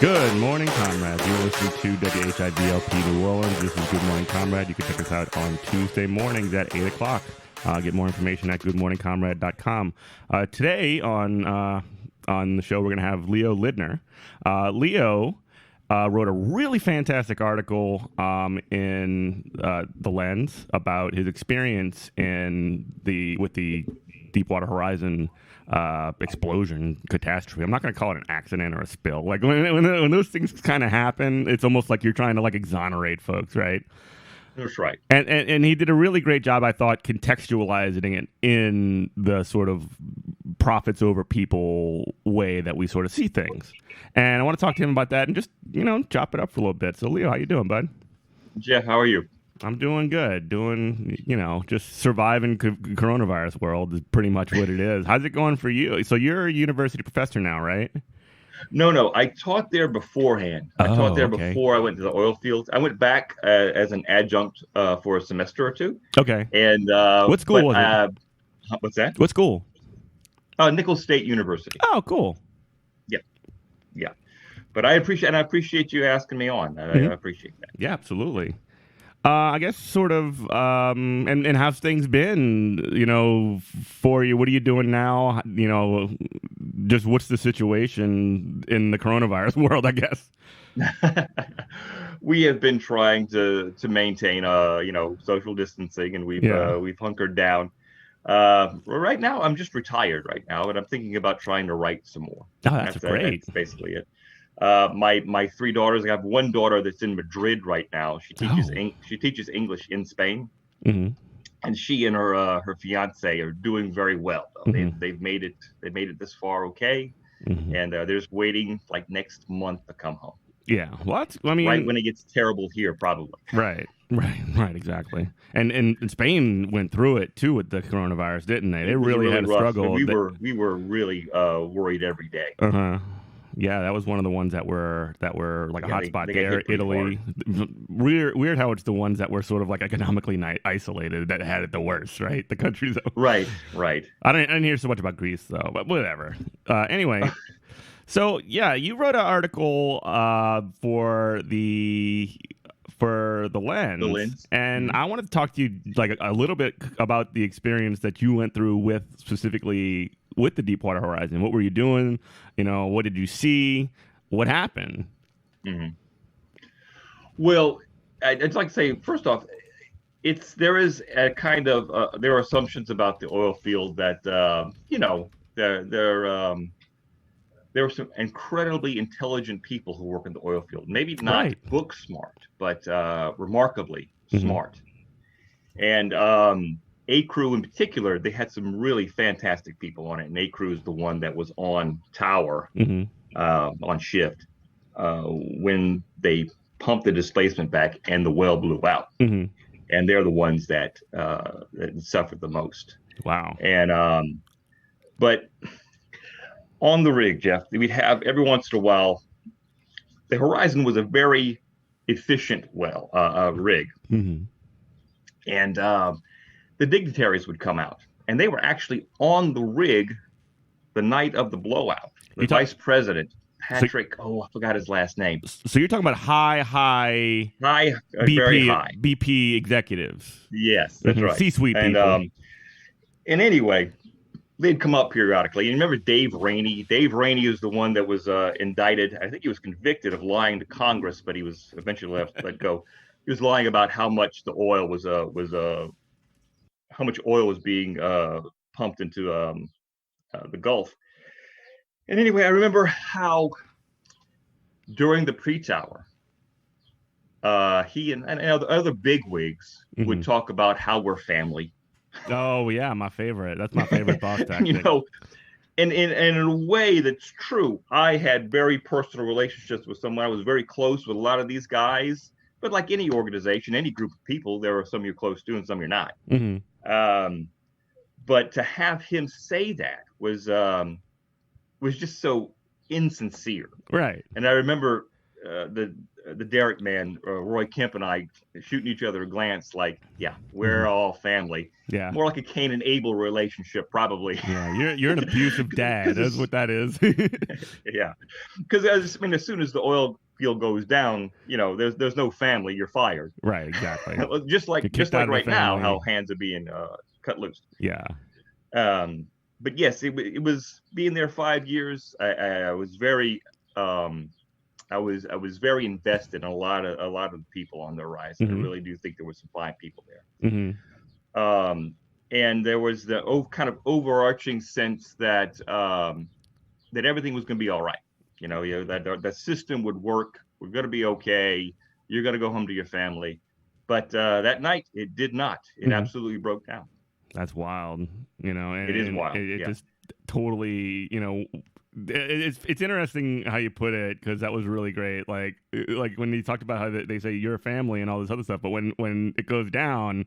Good morning, Comrade. You're listening to WHIVLP New Orleans. This is Good Morning, Comrade. You can check us out on Tuesday mornings at 8 o'clock. Get more information at goodmorningcomrade.com. Today on the show, we're going to have Leo Lindner. Leo wrote a really fantastic article in The Lens about his experience with the Deepwater Horizon explosion catastrophe. I'm not going to call it an accident or a spill. Like when those things kind of happen, it's almost like you're trying to like exonerate folks, right? That's right. And he did a really great job, I thought, contextualizing it in the sort of profits over people way that we sort of see things. And I want to talk to him about that and just, chop it up for a little bit. So, Leo, how you doing, bud? Jeff, how are you? I'm doing good. Just surviving coronavirus world is pretty much what it is. How's it going for you? So you're a university professor now, right? No. I taught there beforehand. Before I went to the oil fields. I went back as an adjunct for a semester or two. Okay. And what school was it? What's that? What school? Nichols State University. Oh, cool. Yeah. But I appreciate you asking me on. I appreciate that. Yeah, absolutely. I guess sort of, and how's things been, for you? What are you doing now? Just what's the situation in the coronavirus world, I guess? We have been trying to maintain, social distancing, and we've hunkered down. Right now, I'm just retired right now, and I'm thinking about trying to write some more. Oh, that's great. That's basically it. My three daughters. I have one daughter that's in Madrid right now. She teaches English in Spain, mm-hmm. and she and her fiance are doing very well. Mm-hmm. They've made it this far, okay, mm-hmm. and they're just waiting like next month to come home. Yeah, right when it gets terrible here, probably. Right, exactly. And Spain went through it too with the coronavirus, didn't they? They really had a struggle. We were really worried every day. Yeah, that was one of the ones that were like a hotspot there. Italy, weird how it's the ones that were sort of like economically isolated that had it the worst, right? The countries. Right. I didn't hear so much about Greece though, but whatever. Anyway, so yeah, you wrote an article for the Lens, and I wanted to talk to you like a little bit about the experience that you went through specifically with the Deepwater Horizon. What were you doing? What did you see? What happened? Mm-hmm. Well, I'd like to say, first off, there is a kind of there are assumptions about the oil field that there are some incredibly intelligent people who work in the oil field. Maybe not book smart, but remarkably smart. And A-Crew in particular, they had some really fantastic people on it. And A-Crew is the one that was on tower, on shift, when they pumped the displacement back and the well blew out. Mm-hmm. And they're the ones that suffered the most. Wow. And but on the rig, Jeff, we'd have every once in a while, the Horizon was a very efficient rig. Mm-hmm. And the dignitaries would come out, and they were actually on the rig the night of the blowout. The vice president, Patrick, I forgot his last name. So you're talking about high very high BP executives. Yes, that's right. C-suite people. And anyway, they'd come up periodically. And remember Dave Rainey? Dave Rainey is the one that was indicted. I think he was convicted of lying to Congress, but he was eventually let go. He was lying about how much the oil how much oil was being pumped into the Gulf. And anyway, I remember how during the pre-tower, he and other bigwigs would talk about how we're family. Oh yeah, my favorite. That's my favorite boss tactic. and in a way that's true. I had very personal relationships with someone. I was very close with a lot of these guys. But like any organization, any group of people, there are some you're close to and some you're not. But to have him say that was just so insincere. Right. And I remember the Derrick man, Roy Kemp, and I shooting each other a glance like, yeah, we're all family. Yeah. More like a Cain and Abel relationship, probably. Yeah, you're an abusive dad. That's what that is. Yeah. Because as soon as the oil field goes down, there's no family. You're fired. Right. Exactly. just like right now, how hands are being cut loose. Yeah. But yes, it was being there 5 years. I was very I was very invested in a lot of the people on the Horizon. I really do think there were some fine people there. And there was the kind of overarching sense that that everything was going to be all right. That the system would work. We're going to be okay. You're going to go home to your family. But that night, it did not. It absolutely broke down. That's wild. And, it is wild. It just totally, it's interesting how you put it, because that was really great. Like when you talked about how they say you're a family and all this other stuff, but when it goes down,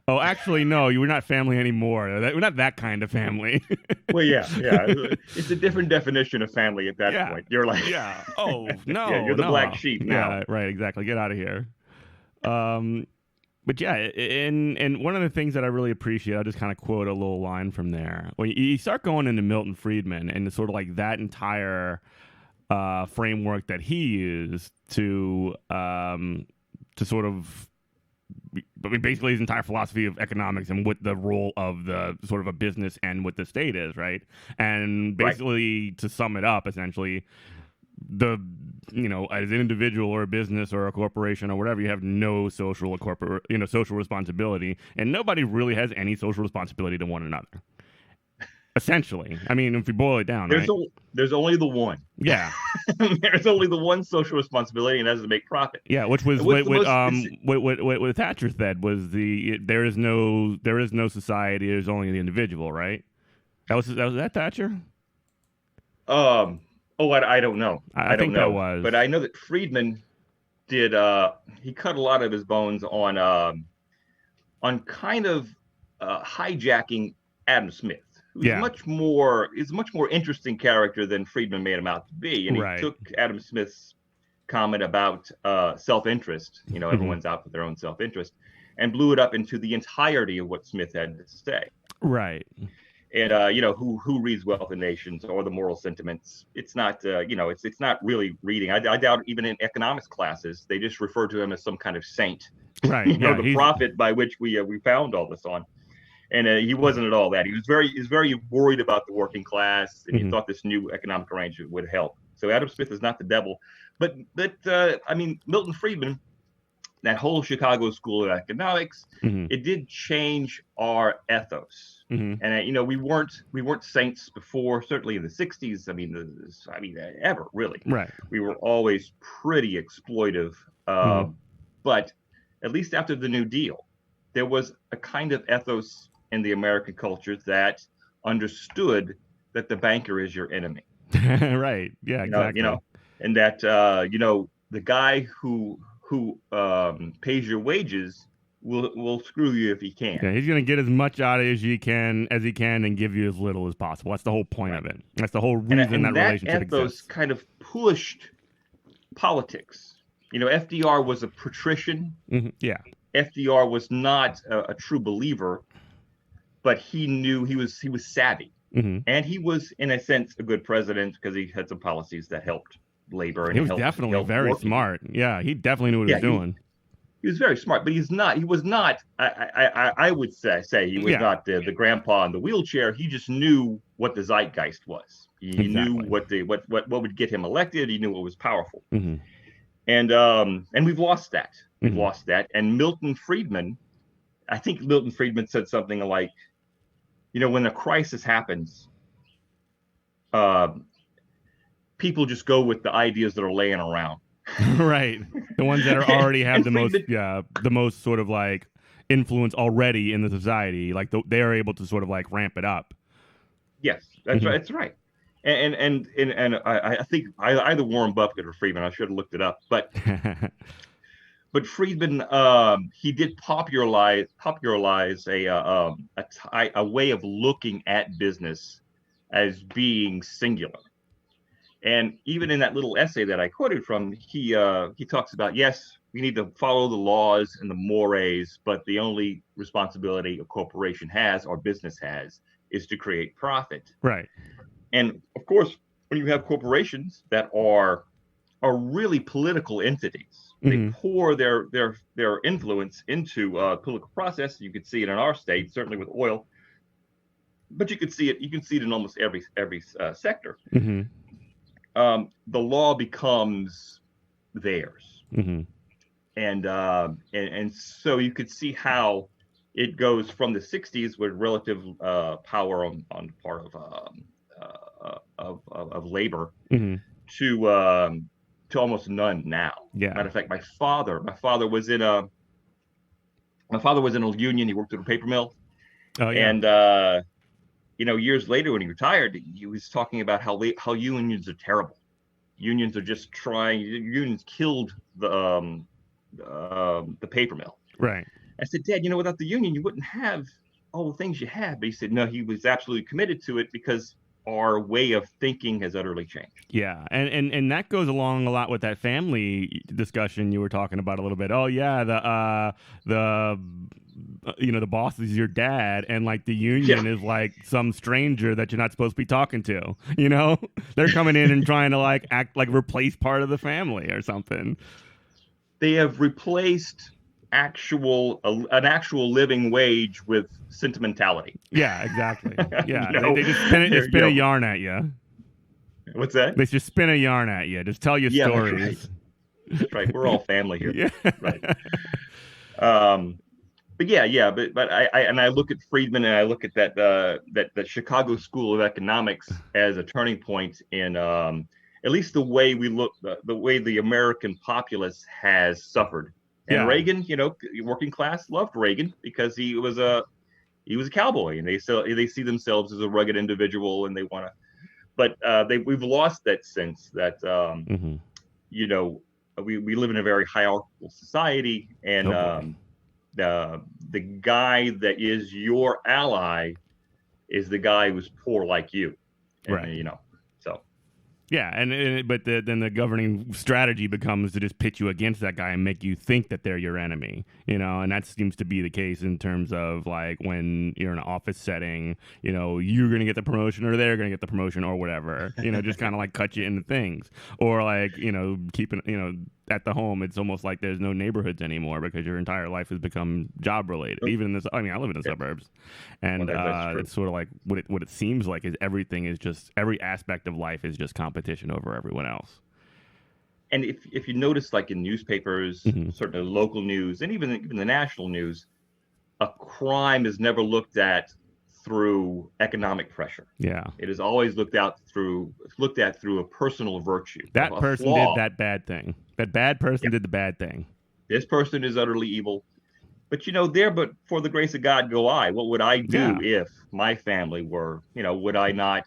oh, actually, no, you were not family anymore. We're not that kind of family. Well, yeah. It's a different definition of family at that point. You're like, oh, no. Yeah, you're the black sheep now. Yeah, right, exactly. Get out of here. But yeah, and one of the things that I really appreciate, I'll just kind of quote a little line from there. When you start going into Milton Friedman and sort of like that entire framework that he used to sort of, basically his entire philosophy of economics and what the role of the sort of a business and what the state is, right? And basically, to sum it up, essentially, as an individual or a business or a corporation or whatever, you have no social responsibility, and nobody really has any social responsibility to one another. Essentially, if you boil it down, there's only the one. Yeah, there's only the one social responsibility, and that is to make profit. Yeah, which was what Thatcher said was there is no society. There's only the individual. Right? Was that Thatcher? Oh, I don't know. I don't know. That was. But I know that Friedman did. He cut a lot of his bones on kind of hijacking Adam Smith, who's much more interesting character than Friedman made him out to be. And he took Adam Smith's comment about self-interest. Everyone's out for their own self-interest, and blew it up into the entirety of what Smith had to say. Right. And who reads Wealth of Nations or the Moral Sentiments? It's not it's not really reading. I doubt even in economics classes they just refer to him as some kind of saint, right? The prophet by which we found all this on. And he wasn't at all that. He was very worried about the working class, and he thought this new economic arrangement would help. So Adam Smith is not the devil, but Milton Friedman, that whole Chicago School of Economics, it did change our ethos. And we weren't saints before, certainly in the 60s. Ever really. Right. We were always pretty exploitive. But at least after the New Deal, there was a kind of ethos in the American culture that understood that the banker is your enemy. Right. Yeah. Exactly. And that the guy who pays your wages will screw you if he can. Yeah, he's going to get as much out of you as he can and give you as little as possible. That's the whole point of it. That's the whole reason and that relationship exists. Ethos kind of pushed politics. FDR was a patrician. Yeah. FDR was not a true believer, but he knew he was savvy, and he was in a sense a good president because he had some policies that helped labor. And he was definitely very smart. Yeah, he definitely knew what he was doing. He was very smart, but he was not. I would say he was not the grandpa in the wheelchair. He just knew what the zeitgeist was. He knew what would get him elected. He knew what was powerful. And we've lost that. We've lost that. And Milton Friedman, I think Milton Friedman said something like, when a crisis happens, people just go with the ideas that are laying around. Right. The ones that are already have the most sort of like influence already in the society. Like they are able to sort of like ramp it up. Yes, that's right. That's right. And I think either Warren Buffett or Friedman. I should have looked it up, but Friedman, he did popularize a way of looking at business as being singular. And even in that little essay that I quoted from, he talks about, yes, we need to follow the laws and the mores, but the only responsibility a corporation has or business has is to create profit. Right. And of course, when you have corporations that are really political entities, they pour their influence into political process. You could see it in our state, certainly with oil, but you can see it in almost every sector. The law becomes theirs, and so you could see how it goes from the 60s with relative power on the part of labor to almost none now. Yeah. Matter of fact, my father was in a union. He worked at a paper mill. Oh yeah. And years later when he retired, he was talking about how unions are terrible. Unions are just unions killed the paper mill. Right. I said, Dad, without the union, you wouldn't have all the things you have. But he said, no, he was absolutely committed to it because our way of thinking has utterly changed. Yeah, and that goes along a lot with that family discussion you were talking about a little bit. Oh yeah, the boss is your dad, and like the union is like some stranger that you're not supposed to be talking to. They're coming in and trying to like act like replace part of the family or something. They have replaced an actual living wage with sentimentality. Yeah, exactly. Yeah, they just spin a yarn at you. What's that? They just spin a yarn at you. Just tell you stories. That's right. We're all family here. Yeah. Right. But I look at Friedman and I look at that Chicago School of Economics as a turning point in at least the way we look, the way the American populace has suffered. And Reagan, working class loved Reagan because he was a cowboy, and they see themselves as a rugged individual, and they want to. But we've lost that sense that we live in a very hierarchical society, and the guy that is your ally is the guy who's poor like you, and, right? So. Yeah, but then the governing strategy becomes to just pit you against that guy and make you think that they're your enemy, and that seems to be the case in terms of like when you're in an office setting, you're going to get the promotion or they're going to get the promotion or whatever, just kind of like cut you into things, or like, keeping, at the home, it's almost like there's no neighborhoods anymore because your entire life has become job related. Even in this, I live in the suburbs, and it's sort of like what it seems like is everything is just every aspect of life is just competition over everyone else. And if you notice, like in newspapers, certainly local news, and even the national news, a crime is never looked at through economic pressure. Yeah, it is always looked at through a personal virtue. That person did that bad thing. That bad person did the bad thing. This person is utterly evil. But but for the grace of God go I. What would I do if my family were, would I not,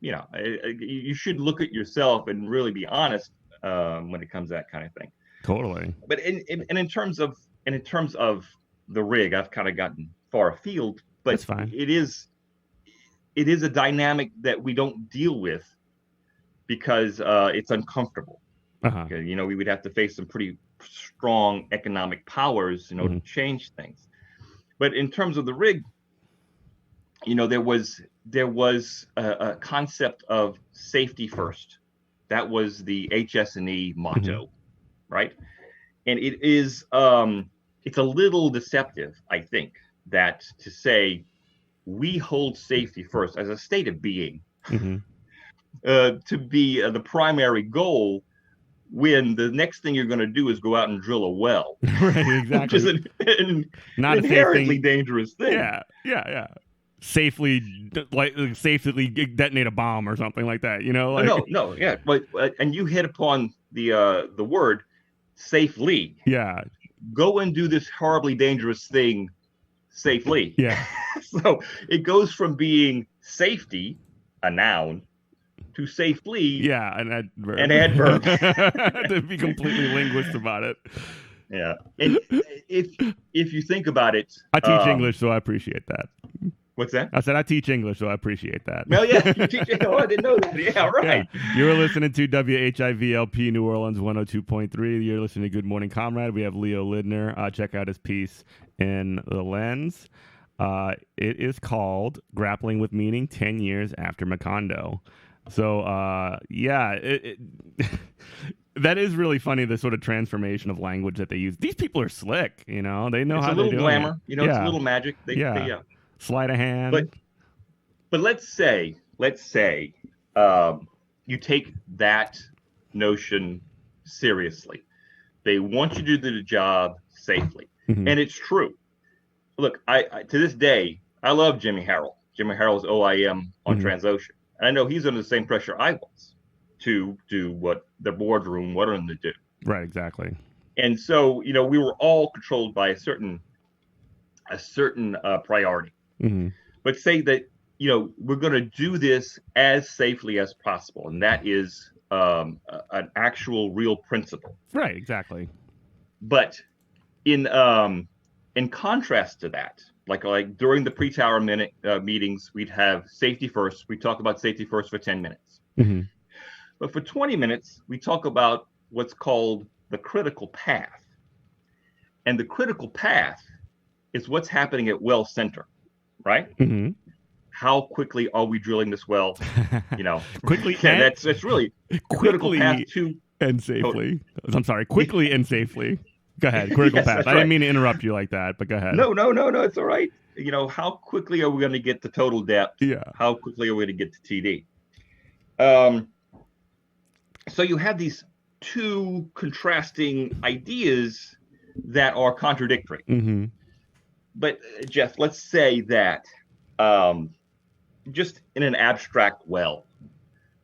you should look at yourself and really be honest when it comes to that kind of thing. Totally. But in terms of the rig, I've kind of gotten far afield, but that's fine. It is a dynamic that we don't deal with because it's uncomfortable. We would have to face some pretty strong economic powers in order to change things. But in terms of the rig, there was a concept of safety first. That was the HS&E motto, right? And it is it's a little deceptive, I think, that to say we hold safety first as a state of being to be the primary goal, when the next thing you're going to do is go out and drill a well. Right, exactly. Which is an inherently dangerous thing. Yeah. Safely detonate a bomb or something like that, No, yeah. But and you hit upon the word safely. Yeah. Go and do this horribly dangerous thing safely. Yeah. So it goes from being safety a noun, to safely and add verb. To be completely linguist about it. Yeah, and if you think about it, I teach English, so I appreciate that. What's that? I said I teach English, so I appreciate that. Well, yeah, you teach. Oh, I didn't know that. Yeah, right. Yeah. You're listening to WHIVLP New Orleans 102.3. You're listening to Good Morning Comrade. We have Leo Lindner. Check out his piece in The Lens. It is called Grappling with Meaning 10 Years After Macondo. So, that is really funny, the sort of transformation of language that they use. These people are slick, They know it's how to do it. It's a little glamour, it's a little magic. They sleight of hand. But let's say you take that notion seriously. They want you to do the job safely, and it's true. Look, I to this day, I love Jimmy Harrell. Jimmy Harrell's OIM on Transocean. And I know he's under the same pressure I was to do what the boardroom wanted him to do. Right, exactly. And so, we were all controlled by a certain priority. But say that, we're going to do this as safely as possible. And that is an actual real principle. Right, exactly. But in contrast to that, like during the pre-tower meetings, we'd have safety first. We talk about safety first for 10 minutes. But for 20 minutes, we talk about what's called the critical path. And the critical path is what's happening at well center, right? How quickly are we drilling this well? Quickly. That's really critical path to and safely. I'm sorry, quickly and safely. Go ahead, critical path. I didn't mean to interrupt you like that, but go ahead. No, it's all right. How quickly are we going to get to total depth? Yeah. How quickly are we going to get to TD? So you have these two contrasting ideas that are contradictory. But Jeff, let's say that just in an abstract well,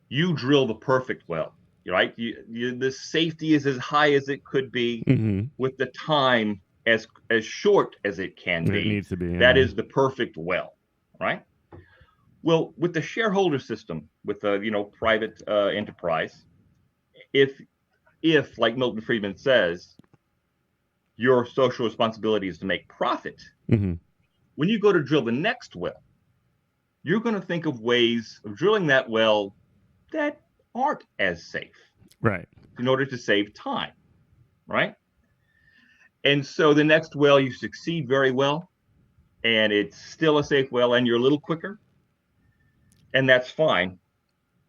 you drill the perfect well, right? The safety is as high as it could be with the time as short as it can be. It needs to be. That is the perfect well, right? Well, with the shareholder system, with the private enterprise, if like Milton Friedman says, your social responsibility is to make profit. When you go to drill the next well, you're going to think of ways of drilling that well that aren't as safe, right? In order to save time, right? And so the next well, you succeed very well, and it's still a safe well, and you're a little quicker, and that's fine.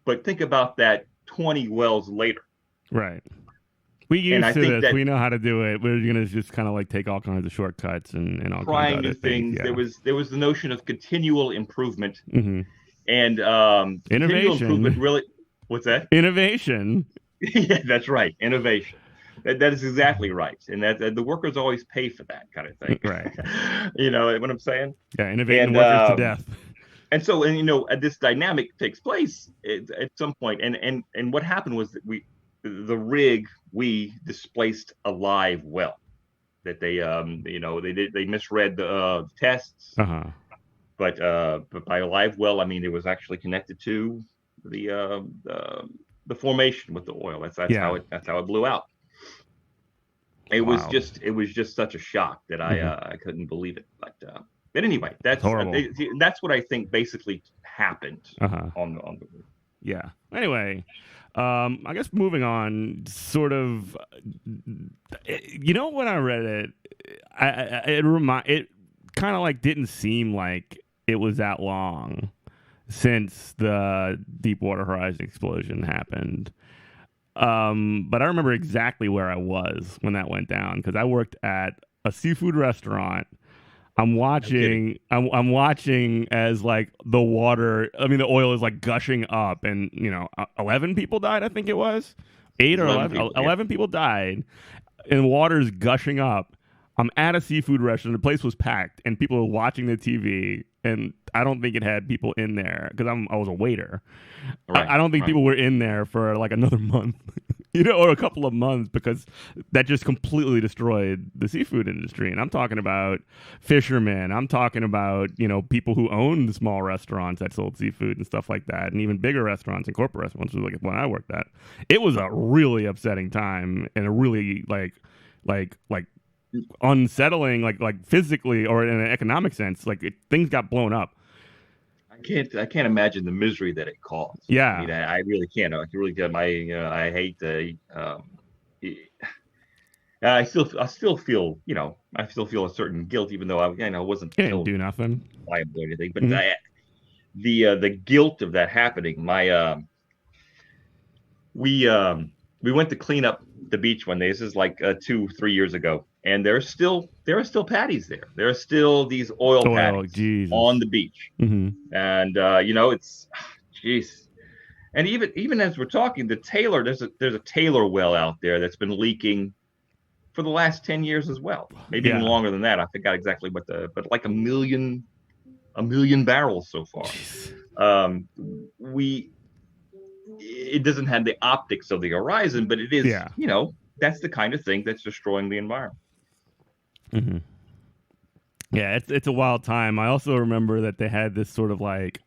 But think about that 20 wells later. Right. We used to this. We know how to do it. We're going to just kind of like take all kinds of shortcuts and all trying kinds of new things. Yeah. There was the notion of continual improvement and innovation. Improvement really. What's that? Innovation. Yeah, that's right. Innovation. That is exactly right, and that the workers always pay for that kind of thing. Right. You know what I'm saying? Yeah, innovating workers to death. And so, this dynamic takes place at some point, and what happened was that we displaced a live well that they misread the tests. But by a live well, I mean it was actually connected to the formation with the oil. That's how it blew out. It was just such a shock that I couldn't believe it. But anyway, that's what I think basically happened on the. Yeah. Anyway, I guess moving on, sort of, when I read it, it kind of like didn't seem like it was that long since the Deepwater Horizon explosion happened. But I remember exactly where I was when that went down because I worked at a seafood restaurant. I'm watching as like the oil is like gushing up and 11 people died. I think it was 11 people died and water's gushing up. I'm at a seafood restaurant. The place was packed and people were watching the TV and I don't think it had people in there because I was a waiter. Right, I don't think people were in there for like another month. or a couple of months, because that just completely destroyed the seafood industry. And I'm talking about fishermen. I'm talking about, people who owned small restaurants that sold seafood and stuff like that, and even bigger restaurants and corporate restaurants, like when I worked at. It was a really upsetting time and a really like unsettling, like physically or in an economic sense. Things got blown up. I can't imagine the misery that it caused. Yeah. I mean, I really can't. I really can't. I hate the. I still feel, I still feel a certain guilt, even though I wasn't Didn't do nothing, liable or anything. But the guilt of that happening. We went to clean up the beach one day. This is like 2-3 years ago, and there are still patties there. There are still these oil patties Jesus. on the beach, and it's, jeez. And even as we're talking, the Taylor, there's a Taylor well out there that's been leaking for the last 10 years as well, maybe even longer than that. I forgot exactly but like a million barrels so far. It doesn't have the optics of the Horizon, but it is, that's the kind of thing that's destroying the environment. Mm-hmm. Yeah, it's a wild time. I also remember that they had this sort of like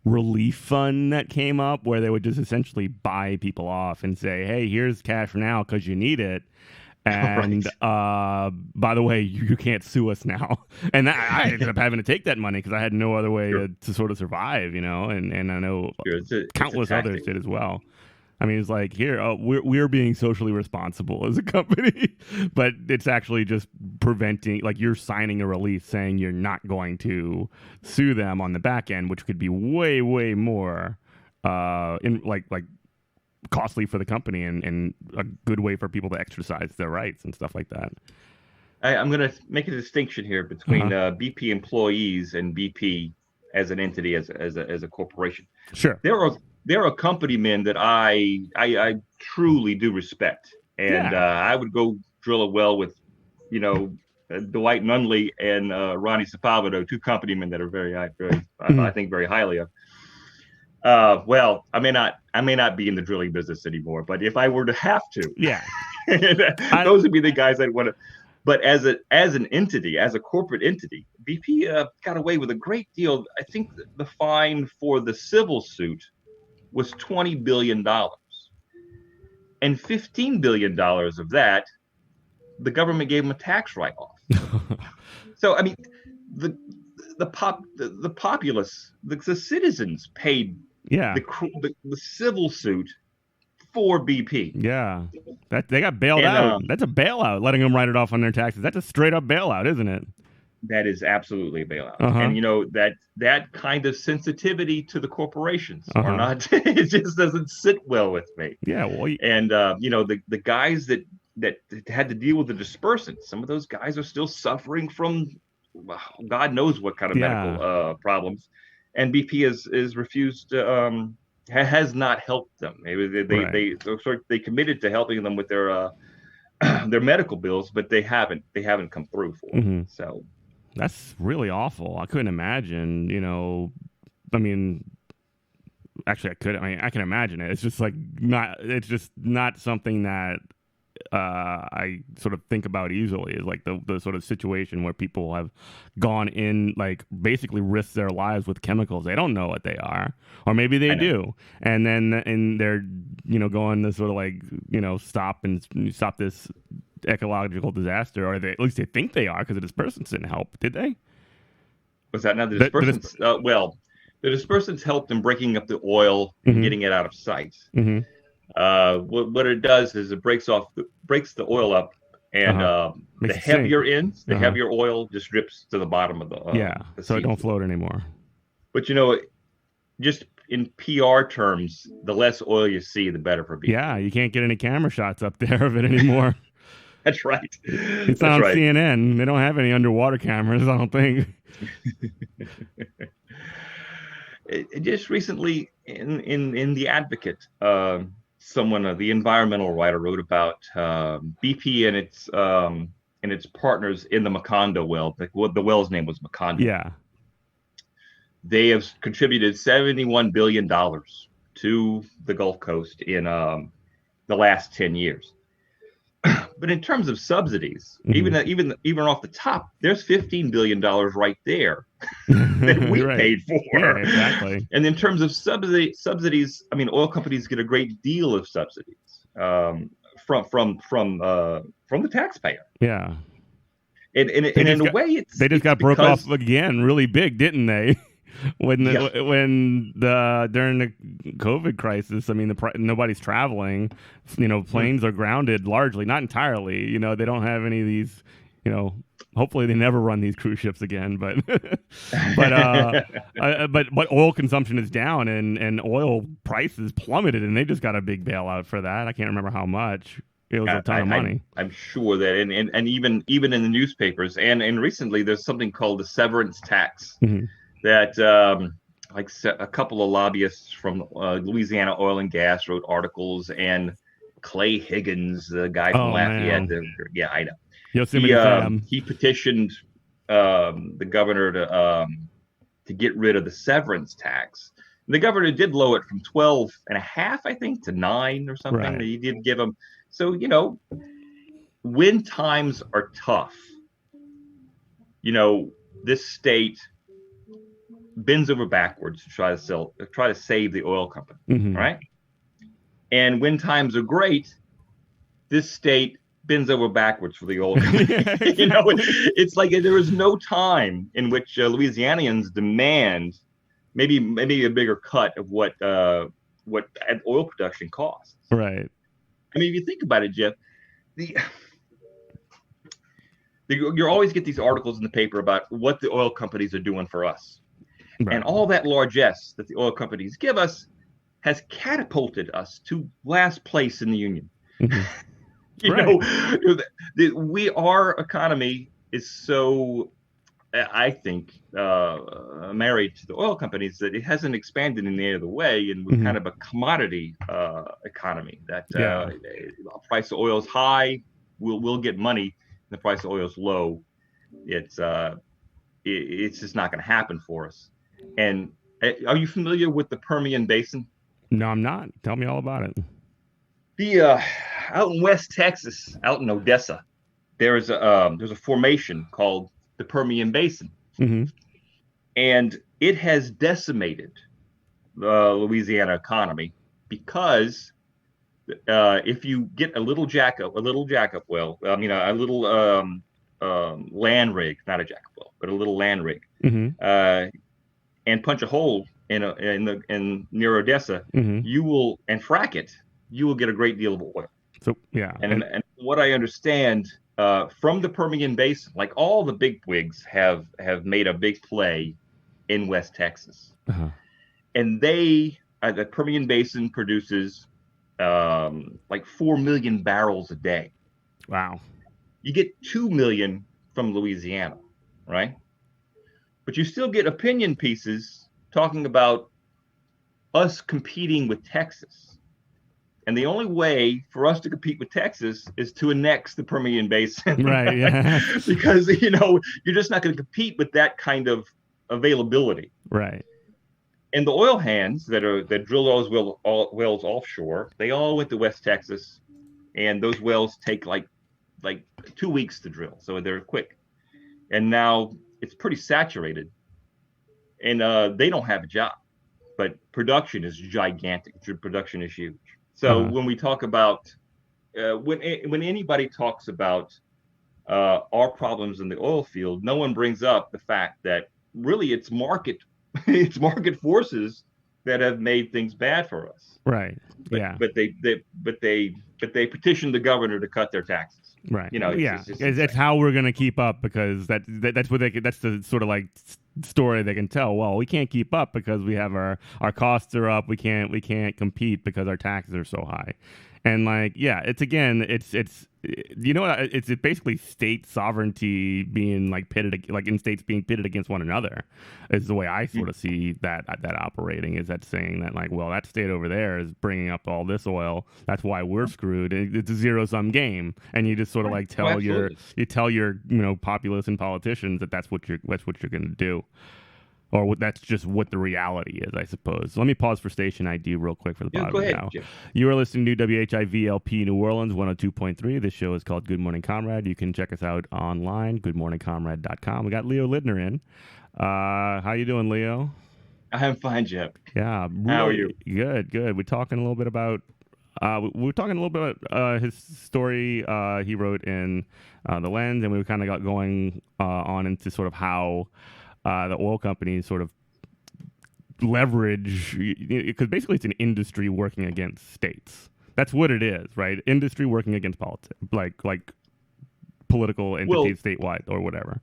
relief fund that came up where they would just essentially buy people off and say, hey, here's cash now because you need it. And by the way, you can't sue us now. And I ended up having to take that money because I had no other way to sort of survive, and I know countless others did as well. I mean, it's like, here, we're being socially responsible as a company, but it's actually just preventing, like, you're signing a release saying you're not going to sue them on the back end, which could be way, way more costly for the company and a good way for people to exercise their rights and stuff like that. I'm going to make a distinction here between BP employees and BP as an entity, as a corporation. Sure. There are company men that I truly do respect, and I would go drill a well with, Dwight Nunley and Ronnie Sepulveda, two company men that are I think very highly of. Well, I may not be in the drilling business anymore, but if I were to have to, those would be the guys I'd want to. But as an entity, as a corporate entity, BP got away with a great deal. I think the fine for the civil suit was $20 billion, and $15 billion of that, the government gave them a tax write-off. So, I mean, the populace, the citizens paid the civil suit for BP. Yeah, that they got bailed out. That's a bailout, letting them write it off on their taxes. That's a straight up bailout, isn't it? That is absolutely a bailout. And that kind of sensitivity to the corporations are not. It just doesn't sit well with me. Yeah, well, and the guys that had to deal with the dispersants, some of those guys are still suffering from God knows what kind of medical problems, and BP is refused to, has not helped them. They committed to helping them with their medical bills, but they haven't come through for them. So that's really awful. I couldn't imagine. I mean, actually, I could. I mean, I can imagine it. It's just like not. It's just not something that I sort of think about easily. Is like the sort of situation where people have gone in, like basically risked their lives with chemicals. They don't know what they are, or maybe they do, and then they're going to sort of like stop this ecological disaster, or at least they think they are because the dispersants didn't help. Did they? Was that not the dispersants? Well, the dispersants helped in breaking up the oil and getting it out of sight. What it does is it breaks the oil up, and the heavier ends, the heavier oil just drips to the bottom of the so it don't float anymore. But just in PR terms, the less oil you see, the better for BP. Yeah, you can't get any camera shots up there of it anymore. That's right. It's on CNN. They don't have any underwater cameras, I don't think. Just recently in The Advocate, someone, the environmental writer, wrote about BP and its partners in the Macondo well. The well's name was Macondo. Yeah. They have contributed $71 billion to the Gulf Coast in the last 10 years. But in terms of subsidies, even off the top, there's $15 billion right there that we right. paid for. Yeah, exactly. And in terms of subsidies, I mean, oil companies get a great deal of subsidies from the taxpayer. Yeah. And in a way, they just got broke off again really big, didn't they? During the COVID crisis, I mean, nobody's traveling. Planes are grounded largely, not entirely. They don't have any of these. Hopefully they never run these cruise ships again. But but oil consumption is down and oil prices plummeted, and they just got a big bailout for that. I can't remember how much. It was a ton of money. I'm sure that, and even in the newspapers, and recently there's something called the severance tax that a couple of lobbyists from Louisiana Oil and Gas wrote articles, and Clay Higgins, the guy from Lafayette, I know. He petitioned the governor to get rid of the severance tax. And the governor did lower it from 12.5, I think, to 9 or something. Right. He did give them. So, when times are tough, this state bends over backwards to try to save the oil company, right? And when times are great, this state bends over backwards for the oil company. It's like there is no time in which Louisianians demand maybe a bigger cut of what oil production costs. Right. I mean, if you think about it, Jeff, you always get these articles in the paper about what the oil companies are doing for us. Right. And all that largesse that the oil companies give us has catapulted us to last place in the union. Our economy is so, I think, married to the oil companies that it hasn't expanded in any other way, and we're kind of a commodity economy. That the price of oil is high, we'll get money. The price of oil is low, it's just not going to happen for us. And are you familiar with the Permian Basin? No, I'm not. Tell me all about it. Out in West Texas, out in Odessa, there's a formation called the Permian Basin, and it has decimated the Louisiana economy because if you get a little jackup well, a little land rig, not a jackup well, but a little land rig, and punch a hole in near Odessa, you will, and frack it, you will get a great deal of oil. So yeah, and what I understand from the Permian Basin, like all the big wigs have made a big play in West Texas, and the Permian Basin produces like 4 million barrels a day. Wow. You get 2 million from Louisiana, right? But you still get opinion pieces talking about us competing with Texas. And the only way for us to compete with Texas is to annex the Permian Basin. Right, yeah. Because, you're just not going to compete with that kind of availability. Right. And the oil hands that drill those wells offshore, they all went to West Texas. And those wells take like 2 weeks to drill. So they're quick. And now it's pretty saturated. And they don't have a job. But production is gigantic. Production is huge. So when we talk about, when anybody talks about our problems in the oil field, no one brings up the fact that really it's market forces that have made things bad for us. Right. But they petitioned the governor to cut their taxes. Right. It's how we're going to keep up, because that's what that's the sort of like story they can tell. Well, we can't keep up because we have our costs are up. We can't compete because our taxes are so high. And it's basically state sovereignty being pitted, in states being pitted against one another, is the way I sort of see that operating. Is that saying that that state over there is bringing up all this oil, that's why we're screwed. It's a zero sum game, and you just sort of tell your populace and politicians that's what you're going to do. or that's just what the reality is, I suppose. Let me pause for station ID real quick for the bottom Go ahead, now. Jim. You are listening to WHIVLP New Orleans 102.3. This show is called Good Morning Comrade. You can check us out online, goodmorningcomrade.com. We got Leo Lindner in. How you doing, Leo? I'm fine, Jim. Yeah, really how are you? Good. We're talking a little bit about his story he wrote in The Lens, and we kind of got going on into sort of how the oil companies sort of leverage, because basically it's an industry working against states. That's what it is, right? Industry working against politics, like political entities statewide or whatever.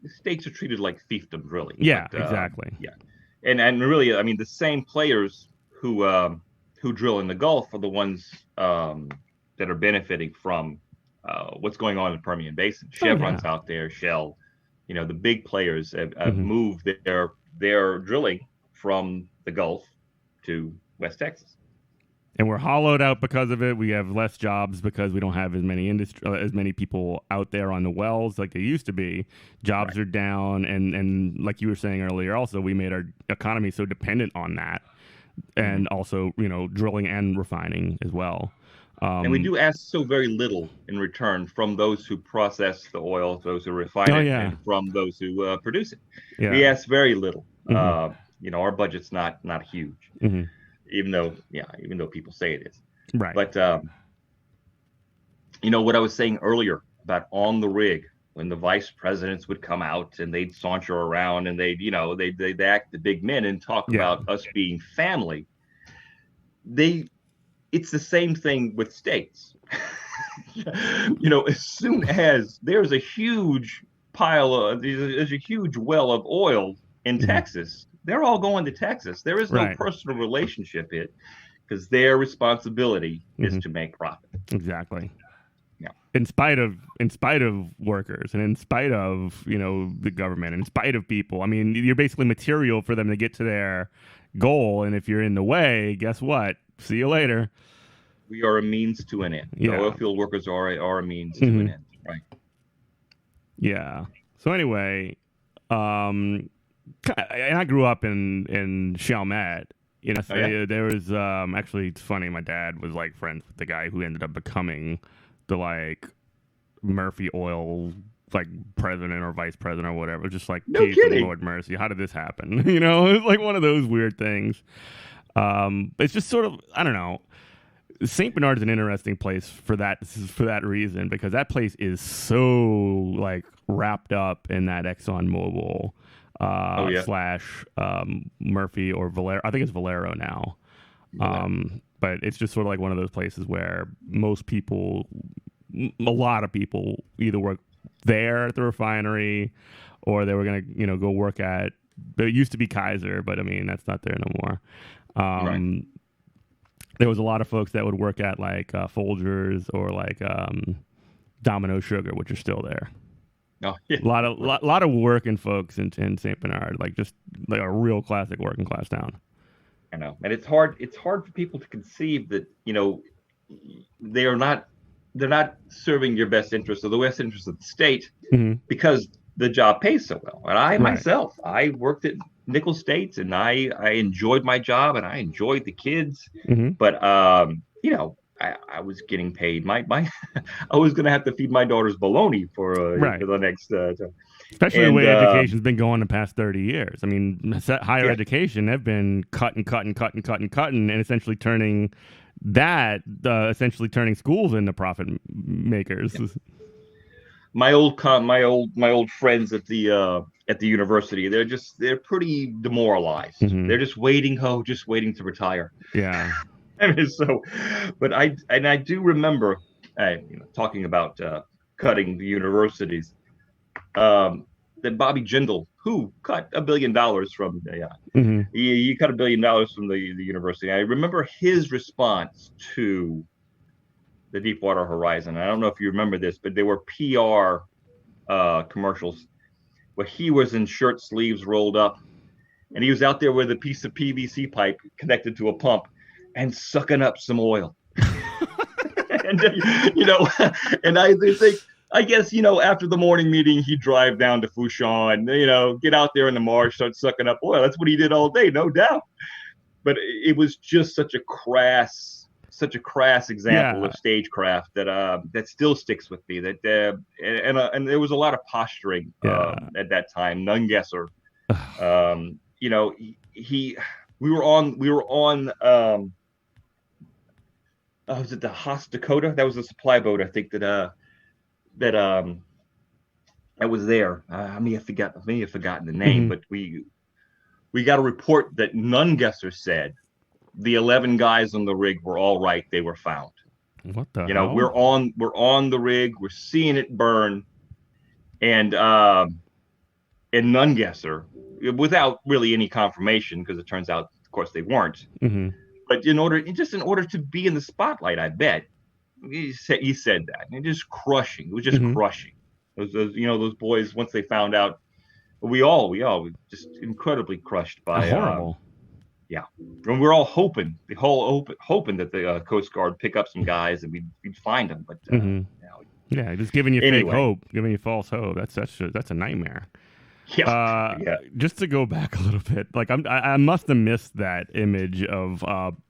The states are treated like fiefdoms, really. Yeah, but, exactly. Yeah, and really, I mean, the same players who drill in the Gulf are the ones that are benefiting from what's going on in the Permian Basin. Chevron's out there, Shell, the big players have moved their drilling from the Gulf to West Texas. And we're hollowed out because of it. We have less jobs because we don't have as many people out there on the wells like they used to be. Jobs are down, and like you were saying earlier, also we made our economy so dependent on that, and also drilling and refining as well. And we do ask so very little in return from those who process the oil, those who refine it, and from those who produce it. Yeah. We ask very little. Our budget's not huge. Even though people say it is. Right. But what I was saying earlier about on the rig, when the vice presidents would come out and they'd saunter around and they'd act the big men and talk about us being family. It's the same thing with states. As soon as there's a huge there's a huge well of oil in Texas, they're all going to Texas. There is no personal relationship here, because their responsibility is to make profit. Exactly. Yeah. In spite of workers, and in spite of the government, in spite of people. I mean, you're basically material for them to get to their goal. And if you're in the way, guess what? See you later. We are a means to an end. The oil field workers are a means to an end. Right. Yeah. So anyway, and I grew up in Chalmette. There was actually, it's funny. My dad was like friends with the guy who ended up becoming the Murphy Oil president or vice president or whatever. Just like, no kidding. Lord mercy, how did this happen? It's like one of those weird things. It's just sort of, I don't know. St. Bernard is an interesting place for that reason, because that place is so wrapped up in that ExxonMobil / Murphy or Valero. I think it's Valero now. But it's just sort of like one of those places where a lot of people either work there at the refinery, or they were going to, go work at, it used to be Kaiser, but I mean, that's not there no more. There was a lot of folks that would work at Folgers or Domino Sugar, which are still there. Oh, yeah. A lot of working folks in St. Bernard, just a real classic working class town. I know, and it's hard for people to conceive that they're not serving your best interest or the best interest of the state, because the job pays so well. And I myself, I worked at nickel states, and I enjoyed my job, and I enjoyed the kids, but I was getting paid. My I was going to have to feed my daughter's bologna for the next time. Especially the way education's been going the past 30 years. I mean, higher education, they've been cutting, and essentially turning schools into profit makers. Yeah. My old friends at the university, they're pretty demoralized. They're just waiting to retire. Yeah. I mean, but I do remember talking about cutting the universities. That Bobby Jindal, who cut $1 billion from he cut $1 billion from the university. I remember his response to the Deepwater Horizon. I don't know if you remember this, but there were PR commercials where he was in shirt sleeves rolled up, and he was out there with a piece of PVC pipe connected to a pump and sucking up some oil. And and I think I guess, after the morning meeting, he'd drive down to Fouchon, get out there in the marsh, start sucking up oil. That's what he did all day, no doubt. But it was just such a crass example of stagecraft that still sticks with me. And there was a lot of posturing at that time. Nungesser, we were on was it the Haas Dakota? That was a supply boat, I think that was there. I may have forgotten the name, but we got a report that Nungesser said the 11 guys on the rig were all right. They were found. What the hell? We're on the rig. We're seeing it burn, and Nungesser, without really any confirmation, because it turns out, of course, they weren't. But in order to be in the spotlight, I bet he said that, and just crushing. It was just crushing. Those boys, once they found out, we all were just incredibly crushed by horrible. And we're all hoping that the Coast Guard pick up some guys and we'd find them, but just giving you fake hope, giving you false hope. That's a nightmare. Just to go back a little bit, like I must have missed that image of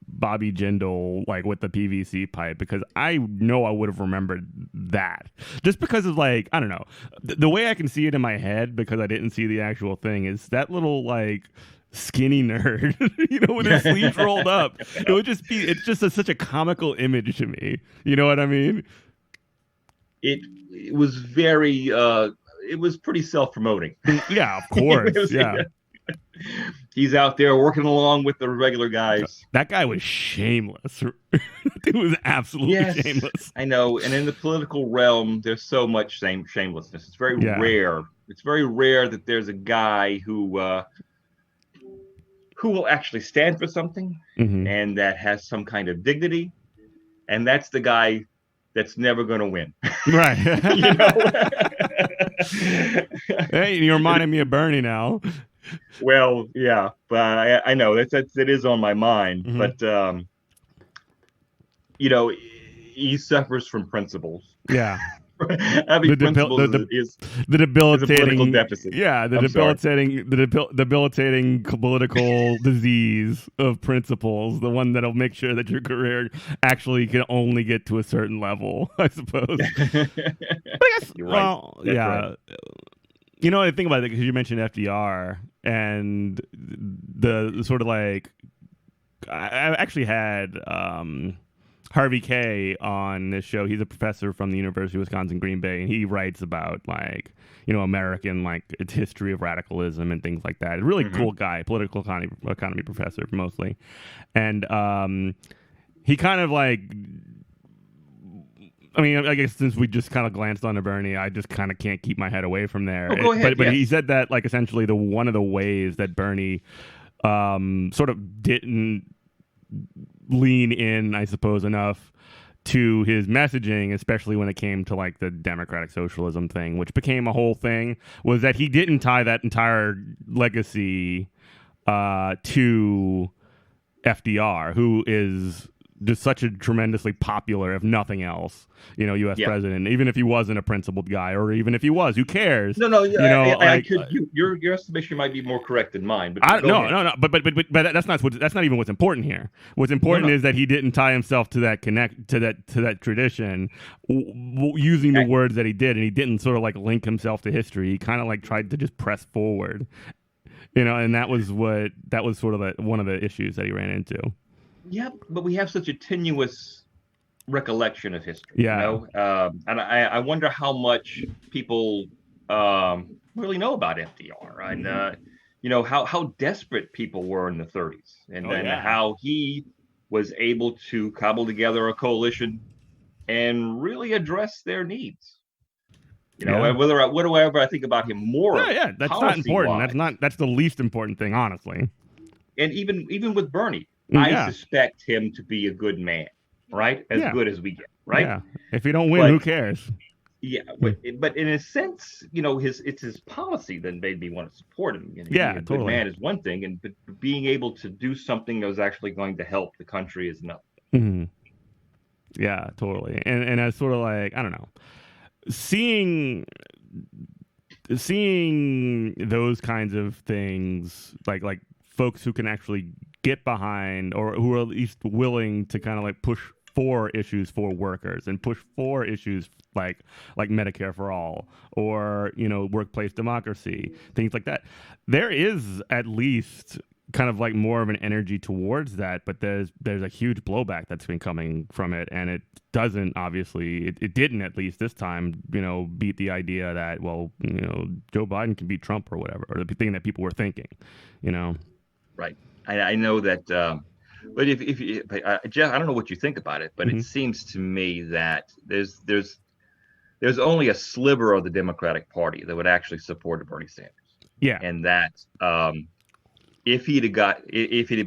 Bobby Jindal like with the PVC pipe, because I know I would have remembered that, just because of like, I don't know, the way I can see it in my head, because I didn't see the actual thing, is that little like skinny nerd, with his sleeves rolled up. It's just such a comical image to me. You know what I mean? It was very it was pretty self-promoting. Yeah, of course. He's out there working along with the regular guys. That guy was shameless. It was absolutely shameless. I know. And in the political realm, there's so much shamelessness. It's very rare. It's very rare that there's a guy who will actually stand for something and that has some kind of dignity. And that's the guy that's never going to win. Right. Hey, you're reminding me of Bernie now. Well, yeah, but I know that is on my mind. But he suffers from principles. Yeah. Having principles is the debilitating is a political deficit. Yeah, the debilitating political disease of principles, the one that'll make sure that your career actually can only get to a certain level, I suppose. But I guess, right. I think about it, because you mentioned FDR and the sort of like, I actually had Harvey Kay on this show. He's a professor from the University of Wisconsin Green Bay, and he writes about like, American, like, its history of radicalism and things like that. Really cool guy, political economy professor mostly. And he kind of like, I mean, I guess since we just kind of glanced on to Bernie, I just kind of can't keep my head away from there. Go ahead, but he said that, like, essentially one of the ways that Bernie sort of didn't lean in, I suppose, enough to his messaging, especially when it came to like the democratic socialism thing, which became a whole thing, was that he didn't tie that entire legacy to FDR, who is just such a tremendously popular, if nothing else, U.S. president. Even if he wasn't a principled guy, or even if he was, who cares? No. Your estimation might be more correct than mine. But no. But that's not even what's important here. What's important is that he didn't tie himself to that that tradition, using the words that he did, and he didn't sort of like link himself to history. He kind of like tried to just press forward, and that was sort of one of the issues that he ran into. Yeah, but we have such a tenuous recollection of history. Yeah. And I wonder how much people really know about FDR, and how desperate people were in the 30s, and how he was able to cobble together a coalition and really address their needs. Whatever I think about him more. Yeah, that's not important. That's the least important thing, honestly. And even with Bernie. I suspect him to be a good man, right? As good as we get, right? Yeah. If you don't win, who cares? Yeah, but in a sense, it's his policy that made me want to support him. Being a good man is one thing, but being able to do something that was actually going to help the country is another. Mm-hmm. Yeah, totally. And I sort of like, I don't know. seeing those kinds of things, like folks who can actually get behind, or who are at least willing to kind of like push for issues for workers and push for issues like Medicare for all, or workplace democracy, things like that. There is at least kind of like more of an energy towards that, but there's a huge blowback that's been coming from it, and it doesn't, obviously, it didn't, at least this time, beat the idea that, well, Joe Biden can beat Trump or whatever, or the thing that people were thinking. Right. I know that, but if Jeff, I don't know what you think about it, but Mm-hmm. it seems to me that there's only a sliver of the Democratic Party that would actually support Bernie Sanders. Yeah. And that if he'd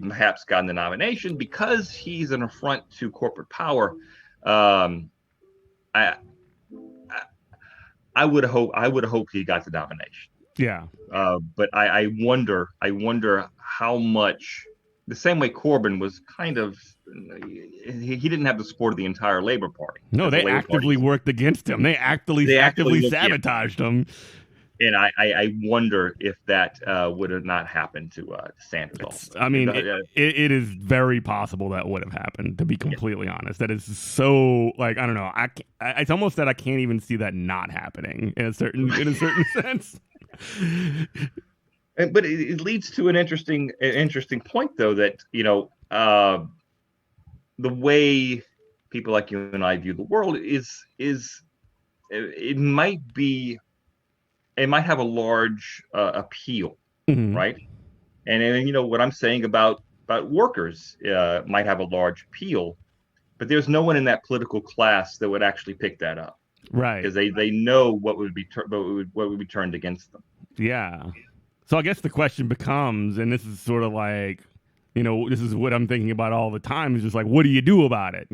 perhaps gotten the nomination, because he's an affront to corporate power, I would hope he got the nomination. Yeah. But I wonder how much, the same way Corbyn was kind of, he didn't have the support of the entire Labor Party. No, they actively worked against him. They actively sabotaged him. And I wonder if that would have not happened to Sanders also. I mean, it is very possible that would have happened, to be completely honest. That is so, like, I don't know. It's almost that I can't even see that not happening in a certain sense. But it leads to an interesting point, though, that the way people like you and I view the world is it might have a large appeal, mm-hmm. right? And what I'm saying about workers might have a large appeal, but there's no one in that political class that would actually pick that up, right? Because they know what would be turned against them. Yeah. So I guess the question becomes, and this is sort of like, this is what I'm thinking about all the time, is just like, what do you do about it?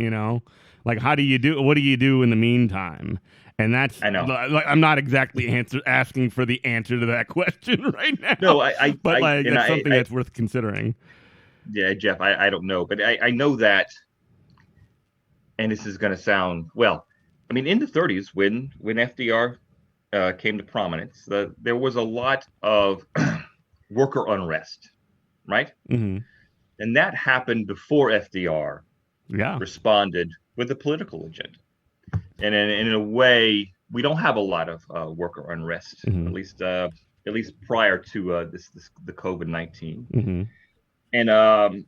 Like, what do you do in the meantime? And that's, I know, like, I'm not exactly asking for the answer to that question right now. No, but that's something that's worth considering. Yeah, Jeff, I don't know, but I know that, and this is going to sound, well, I mean, in the 30s, when FDR came to prominence, there was a lot of worker unrest, right? Mm-hmm. And that happened before FDR responded with a political agenda. And in a way, we don't have a lot of worker unrest, mm-hmm. at least prior to the COVID-19. Mm-hmm. And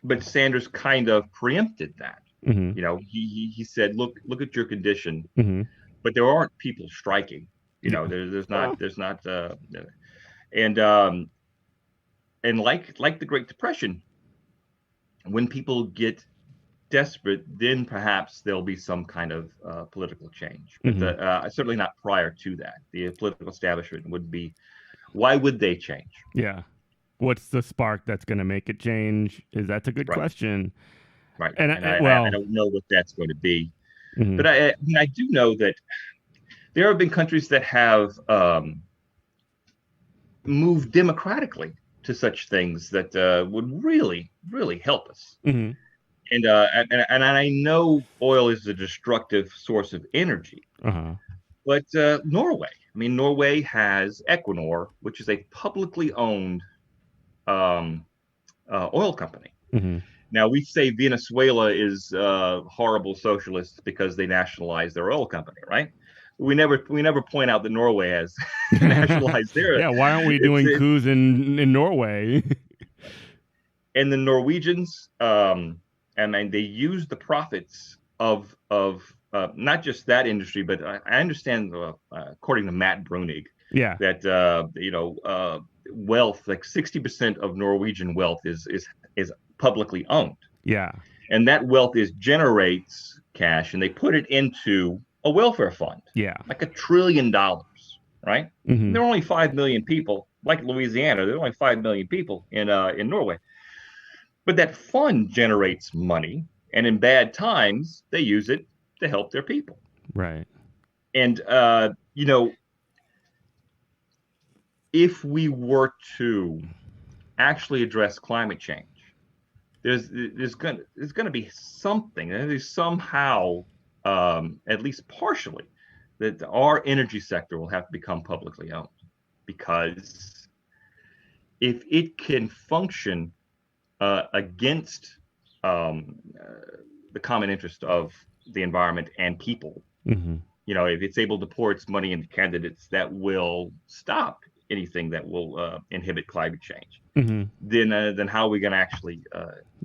but Sanders kind of preempted that. Mm-hmm. He said, look at your condition, mm-hmm. but there aren't people striking. There's not, and like the Great Depression, when people get desperate, then perhaps there'll be some kind of political change. But mm-hmm. Certainly not prior to that. The political establishment would be, why would they change? Yeah. What's the spark that's going to make it change? That's a good question. Right. And I don't know what that's going to be. Mm-hmm. But I do know that there have been countries that have moved democratically to such things that would really, really help us. Mm-hmm. And I know oil is a destructive source of energy, but Norway has Equinor, which is a publicly owned oil company. Mm-hmm. Now, we say Venezuela is horrible socialists because they nationalized their oil company, right? We never point out that Norway has nationalized their. Yeah, why aren't we doing coups in Norway? And the Norwegians, they use the profits of not just that industry, but I understand, according to Matt Brunig, that wealth, like 60% of Norwegian wealth is publicly owned. Yeah. And that wealth generates cash, and they put it into a welfare fund. Yeah. Like $1 trillion, right? Mm-hmm. There are only 5 million people, like Louisiana. There are only 5 million people in Norway. But that fund generates money, and in bad times, they use it to help their people. Right. And if we were to actually address climate change, there's going to be something. There's somehow, at least partially, that our energy sector will have to become publicly owned, because if it can function against the common interest of the environment and people, if it's able to pour its money into candidates that will stop anything that will inhibit climate change, then how are we going to actually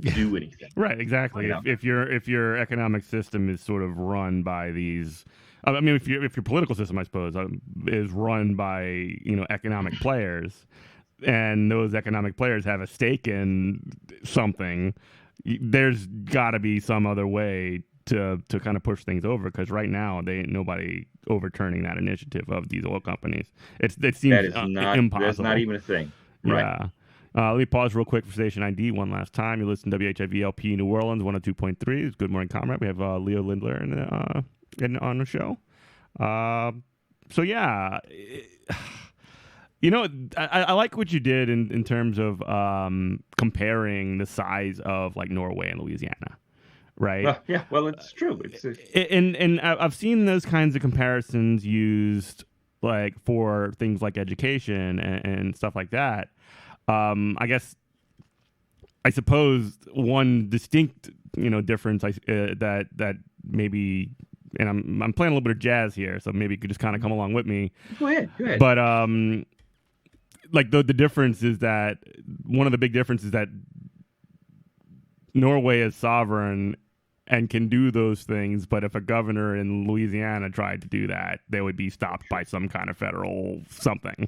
do anything? Right, exactly. If your economic system is sort of run by these, I mean, if your political system, I suppose, is run by economic players, and those economic players have a stake in something, there's got to be some other way to kind of push things over, because right now they ain't nobody overturning that initiative of these oil companies. It seems that is not impossible. That's not even a thing. Right. Yeah. Let me pause real quick for station ID one last time. You listen to WHIVLP New Orleans 102.3. It's Good Morning Comrade. We have Leo Lindler on the show. So yeah, I like what you did in terms of comparing the size of like Norway and Louisiana. Right. Yeah. Well, it's true. And I've seen those kinds of comparisons used like for things like education and stuff like that. I suppose one distinct difference that maybe, and I'm playing a little bit of jazz here, so maybe you could just kind of come along with me. Go ahead. But like the difference is that one of the big differences is that Norway is sovereign and can do those things, but if a governor in Louisiana tried to do that, they would be stopped by some kind of federal something,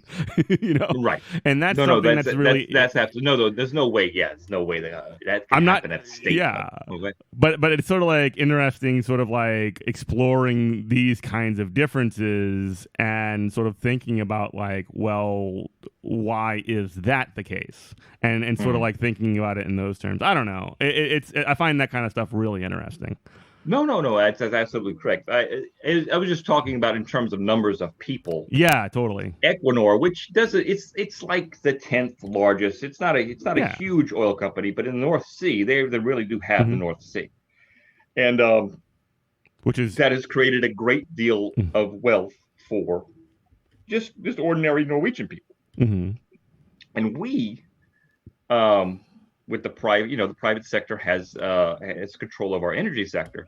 Right. And that's something that's really there's no way. Yeah, there's no way that can happen at the state. Yeah, okay. But it's sort of like interesting, sort of like exploring these kinds of differences and sort of thinking about like, well, why is that the case? And sort of like thinking about it in those terms. I don't know. I find that kind of stuff really interesting. No. That's absolutely correct. I was just talking about in terms of numbers of people. Yeah, totally. Equinor, which it's like the 10th largest. It's not a huge oil company, but in the North Sea, they really do have the North Sea, and that has created a great deal of wealth for just ordinary Norwegian people. And we, with the private, the private sector has control of our energy sector.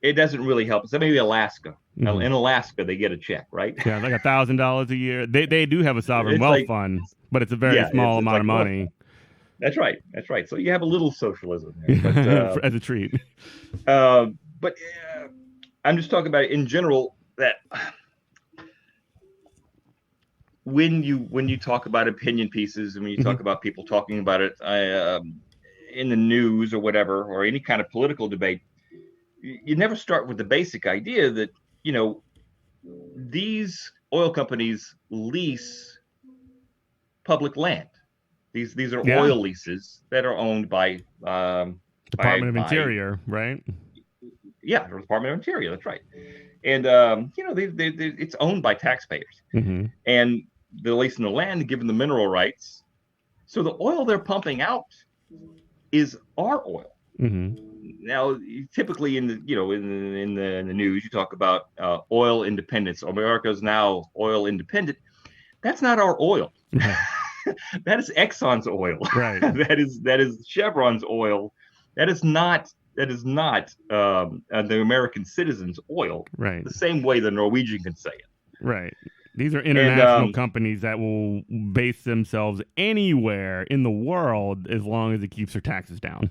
It doesn't really help us. Maybe Alaska. In Alaska, they get a check, right? Yeah, like $1,000 a year. They do have a sovereign wealth fund, but it's a very small amount of money. That's right. So you have a little socialism there, but, as a treat. But I'm just talking about it in general, that when you talk about opinion pieces, and when you talk about people talking about it in the news or whatever, or any kind of political debate, you never start with the basic idea that these oil companies lease public land. These are oil leases that are owned by Department of Interior, right? Yeah, the Department of Interior. That's right. And it's owned by taxpayers, and they're leasing the land, given the mineral rights. So the oil they're pumping out is our oil. Now, typically in the news, you talk about oil independence. America's now oil independent. That's not our oil. That is Exxon's oil. Right. that is Chevron's oil. That is not the American citizens' oil. Right. The same way the Norwegian can say it. Right. These are international companies that will base themselves anywhere in the world as long as it keeps their taxes down.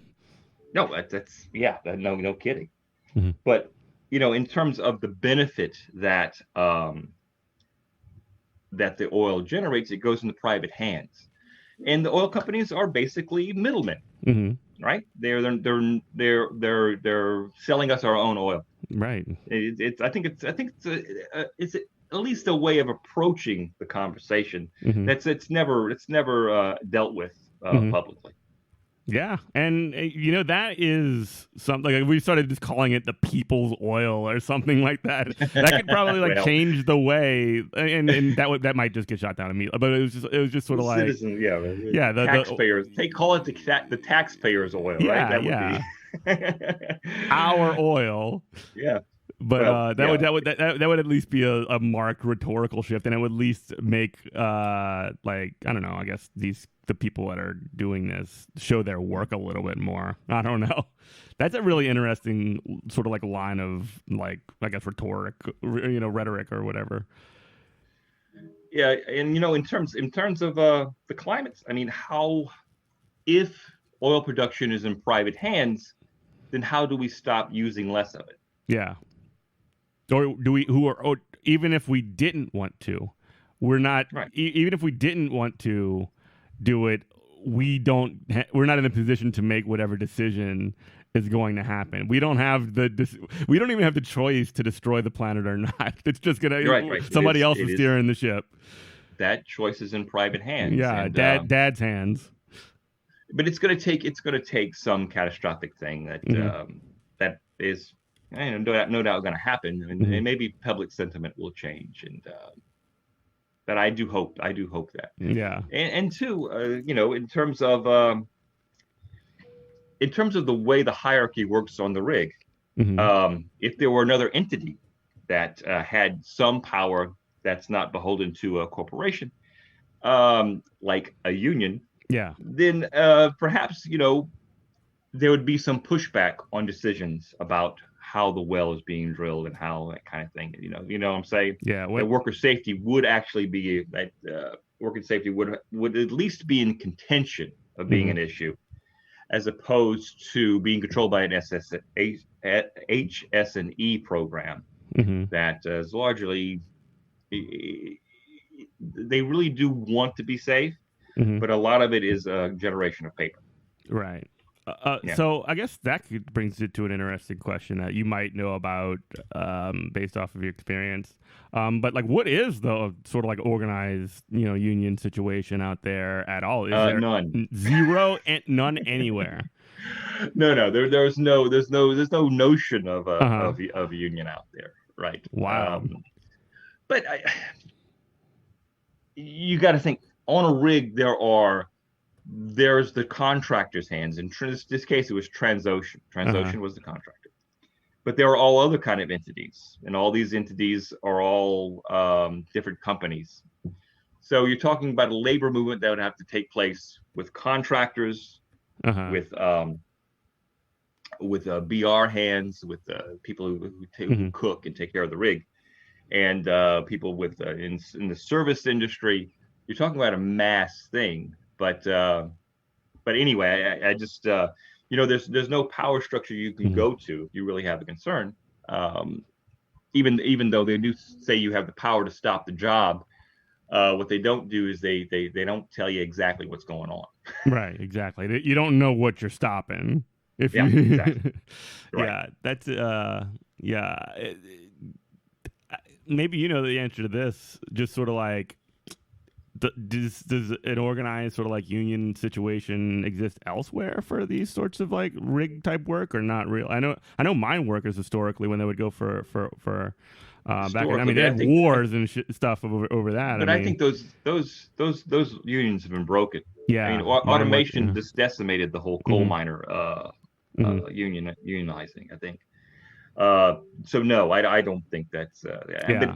No, no kidding. But in terms of the benefit that the oil generates, it goes into private hands, and the oil companies are basically middlemen. Right? They're selling us our own oil. Right. I think it's at least a way of approaching the conversation it's never dealt with publicly. Yeah, and that is something like we started just calling it the people's oil or something like that. That could probably change the way, and that might just get shot down immediately. But it was just sort of like the taxpayers. They call it the taxpayers' oil, right? That would be our oil. Yeah. But Well, that would at least be a marked rhetorical shift, and it would at least make like, I don't know, I guess the people that are doing this show their work a little bit more. I don't know. That's a really interesting sort of like line of, like, I guess, rhetoric or whatever. Yeah, and in terms of the climates, I mean, if oil production is in private hands, then how do we stop using less of it? Yeah. Or do we? Even if we didn't want to, we're not. Right. Even if we didn't want to do it, we're not in a position to make whatever decision is going to happen. We don't even have the choice to destroy the planet or not. It's just gonna. Right. Somebody else is steering the ship. That choice is in private hands. Yeah, and, dad's hands. But it's gonna take some catastrophic thing that is, no doubt going to happen, and maybe public sentiment will change, and but I do hope that. Yeah. And two, in terms of the way the hierarchy works on the rig, if there were another entity that had some power that's not beholden to a corporation, like a union, then perhaps there would be some pushback on decisions about how the well is being drilled and how that kind of thing. You know what I'm saying? Yeah. That worker safety would actually be worker safety would at least be in contention of being an issue, as opposed to being controlled by an HS&E program that is largely, they really do want to be safe, but a lot of it is a generation of paper. Right. So I guess that brings it to an interesting question that you might know about based off of your experience. But like, what is the sort of like organized, union situation out there at all? Is there none? Zero and none anywhere. No. There's no notion of a union out there. Right. Wow. But you got to think, on a rig there's the contractor's hands. In this case, it was Transocean. Transocean was the contractor. But there are all other kind of entities, and all these entities are all different companies. So you're talking about a labor movement that would have to take place with contractors, with BR hands, with people who cook and take care of the rig, and people with in the service industry. You're talking about a mass thing. But anyway, I just there's no power structure you can go to if you really have a concern. Even though they do say you have the power to stop the job, what they don't do is they don't tell you exactly what's going on. Right, exactly. You don't know what you're stopping. Exactly. Right. Yeah, that's maybe you know the answer to this. Just sort of like, does an organized sort of like union situation exist elsewhere for these sorts of like rig type work, or not real? I know mine workers historically, when they would go for back in, they had wars and stuff over that. But I think those unions have been broken. Yeah, I mean, automation just decimated the whole coal miner unionizing, I think. So no, I don't think that's. But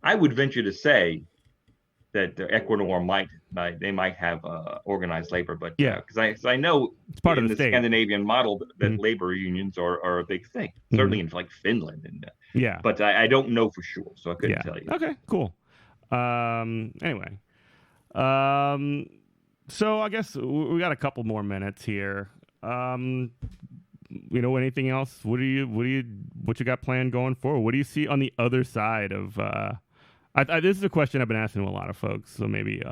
I would venture to say that Equinor might have organized labor, but because I know it's part in of the Scandinavian model that labor unions are a big thing, certainly in like Finland, and but I don't know for sure, so I couldn't tell you. Okay, cool. Anyway, so I guess we got a couple more minutes here. Anything else? What you got planned going forward? What do you see on the other side of? This is a question I've been asking to a lot of folks, so maybe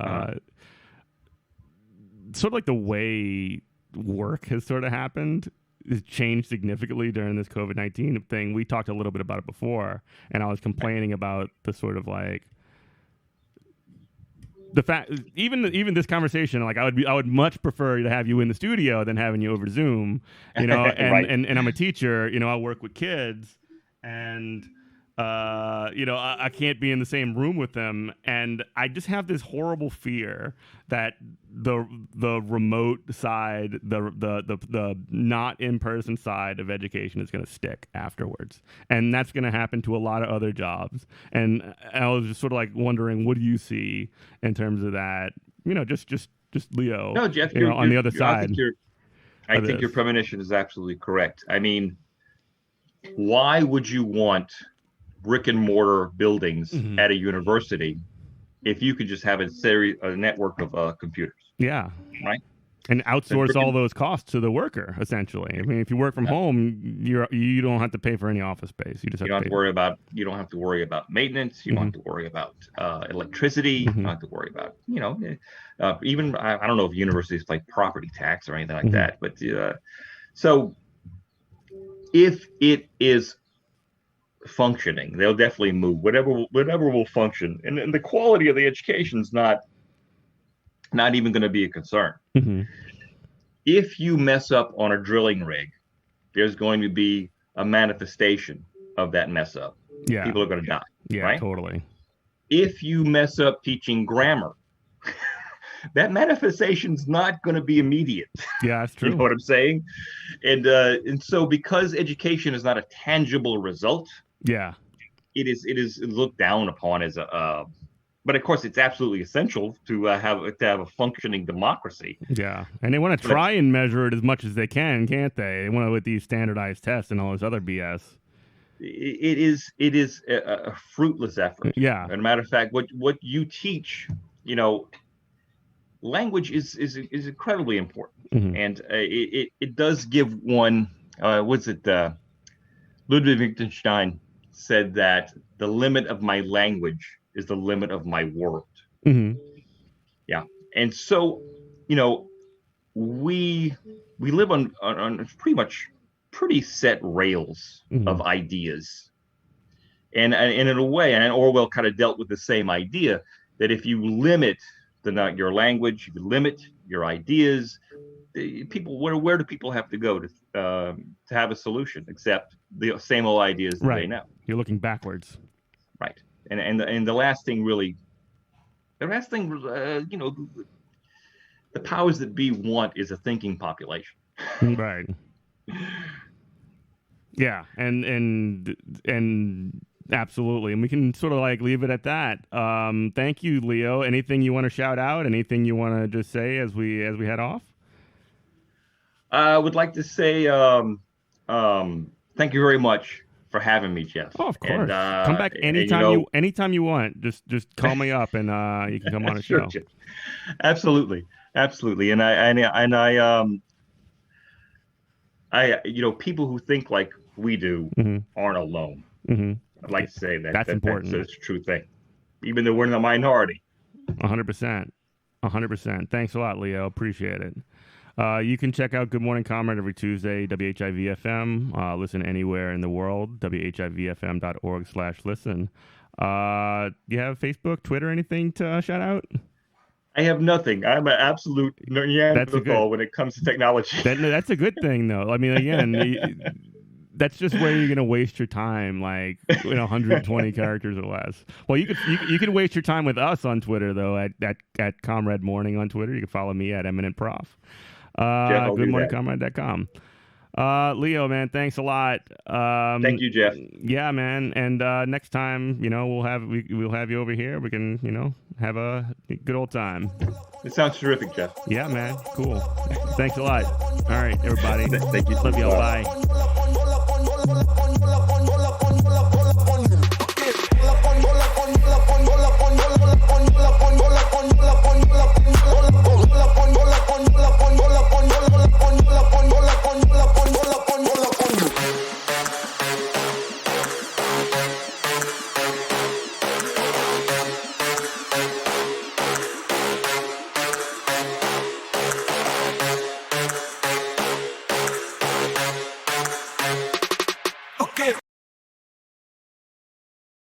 sort of like the way work has sort of happened has changed significantly during this COVID-19 thing. We talked a little bit about it before, and I was complaining about the sort of like the fact, even this conversation, like I would much prefer to have you in the studio than having you over Zoom, and right. and I'm a teacher, I work with kids, and I can't be in the same room with them, and I just have this horrible fear that the remote side, the not in person side of education is going to stick afterwards, and that's going to happen to a lot of other jobs. And I was just sort of like wondering, what do you see in terms of that? Just Leo. No, Jeff, on the other side. I think your premonition is absolutely correct. I mean, why would you want brick and mortar buildings at a university if you could just have a network of computers? Yeah. Right. And outsource all those costs to the worker, essentially. I mean, if you work from home, you don't have to pay for any office space. You just you don't have to worry about maintenance. You don't have to worry about electricity. You don't have to worry about even I don't know if universities pay property tax or anything like that. But so if it is functioning, they'll definitely move. Whatever will function, and the quality of the education is not even going to be a concern. If you mess up on a drilling rig, there's going to be a manifestation of that mess up. Yeah. People are going to die. Yeah, right? Totally. If you mess up teaching grammar, that manifestation's not going to be immediate. Yeah, that's true. You know what I'm saying? And so because education is not a tangible result, yeah, it is looked down upon as a but of course, it's absolutely essential to have a functioning democracy. Yeah, and they want to try and measure it as much as they can, can't they? They want to with these standardized tests and all this other BS. It is a fruitless effort. Yeah. As a matter of fact, what you teach, language is incredibly important, and it does give one. Ludwig Wittgenstein said that the limit of my language is the limit of my world. Yeah. And so, we live on pretty set rails of ideas. And in a way, and Orwell kind of dealt with the same idea, that if you limit your language, you limit your ideas, people, where do people have to go to have a solution except the same old ideas that they know? You're looking backwards. Right. And the last thing, the powers that be want is a thinking population. Right. Yeah, and absolutely, and we can sort of like leave it at that. Thank you, Leo. Anything you want to shout out? Anything you want to just say as we head off? I would like to say thank you very much for having me, Jeff. Oh, of course. And, come back anytime anytime you want. Just call me up and you can come on a show. Jeff. Absolutely. And I people who think like we do aren't alone. I'd like to say that. That's important. That's a true thing, even though we're in the minority. 100%. Thanks a lot, Leo. Appreciate it. You can check out Good Morning Comrade every Tuesday, WHIV-FM. Listen anywhere in the world, WHIVFM.org/listen. You have Facebook, Twitter, anything to shout out? I have nothing. I'm an absolute Neanderthal when it comes to technology. That's a good thing, though. I mean, again, that's just where you're going to waste your time, like 120 characters or less. Well, you can waste your time with us on Twitter, though, at Comrade Morning on Twitter. You can follow me at Eminent Prof. GoodMorningComrade.com. Leo, man, thanks a lot. Thank you, Jeff. Yeah, man. And next time, we'll have you over here. We can, have a good old time. It sounds terrific, Jeff. Yeah, man. Cool. Thanks a lot. All right, everybody. Thank you. Love y'all. Bye.